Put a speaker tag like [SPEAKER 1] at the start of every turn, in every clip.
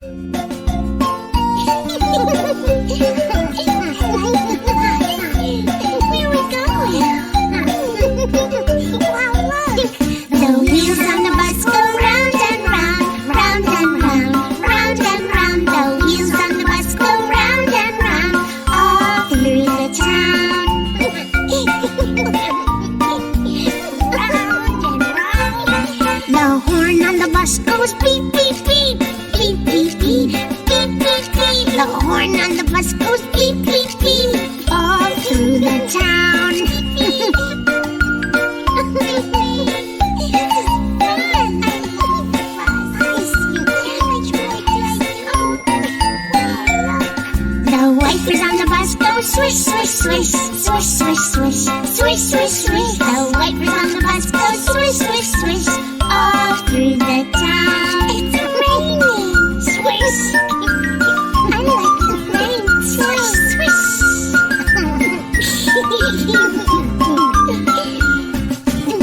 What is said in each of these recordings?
[SPEAKER 1] Where we going? Wow, look! The wheels on the bus go round and round, round and round, round and round. The wheels on the bus go round and round, all through the town. Round and round. The horn on the bus goes beep, beep, beep, beep, beep, beep, beep, beep, beep. The horn on the bus goes beep, beep, beep, all through the town. The wipers on the bus go swish, swish, swish, swish, swish, swish, swish, swish, swish. The wipers on the bus go swish, swish, swish, all through the town. It's raining. Swish. I like the rain. Swish, swish.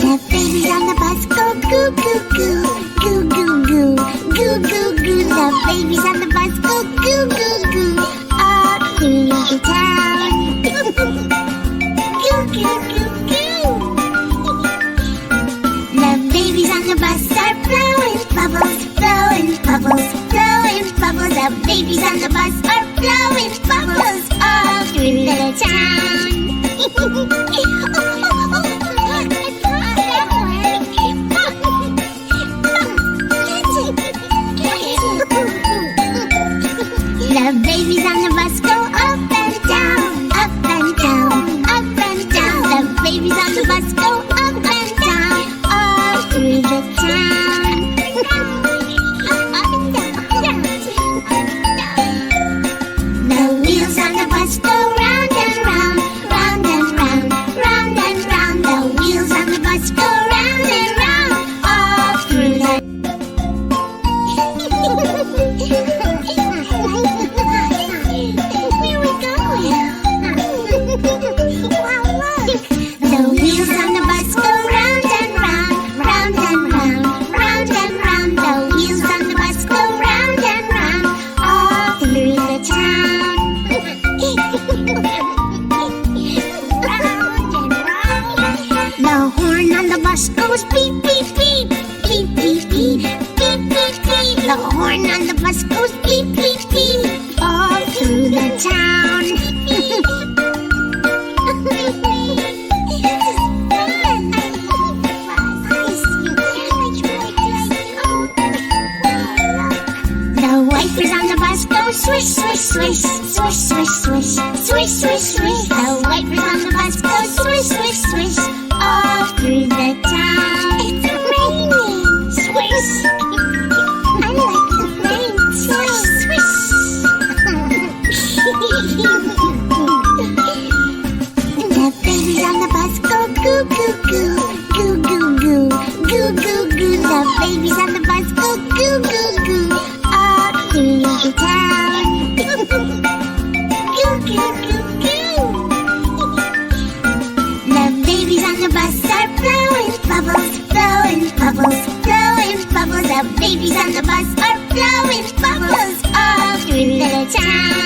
[SPEAKER 1] The babies on the bus go goo, goo, goo, goo, goo, goo, goo, goo, goo. The babies on the bus go goo, goo, goo, all through the town. Goo, goo, goo, goo. The babies on the bus are blowing bubbles, blowing bubbles, blowing bubbles. The babies on the bus are blowing bubbles all through the town. The babies on the bus go up and down, up and down, up and down. The babies on the bus go up and down, all through the town. The wheels on the bus go round and round, round and round, round and round. The wheels on the bus go round and round, all through the Where we going? Wow, look! The wheels on the bus go round and round, round and round, round and round. The wheels on the bus go round and round, all through the town. Round and round. The horn on the bus goes beep, beep, beep, beep, beep, beep, beep, beep, beep. The horn on the bus goes beep, beep, beep, all through the town. The wipers on the bus go swish, swish, swish, swish, swish, swish, swish, swish, swish. The wipers on the bus go swish, swish, swish, all through the town. It's raining. Swish. I like the rain. Swish, swish. The babies on the bus go goo, goo, goo, goo, goo, goo, goo, goo, goo. The babies on the bus go goo, goo, goo, all through the town. Goo, goo, goo, goo. The babies on the bus are blowing bubbles, blowing bubbles, blowing bubbles. The babies on the bus are blowing bubbles all through the town.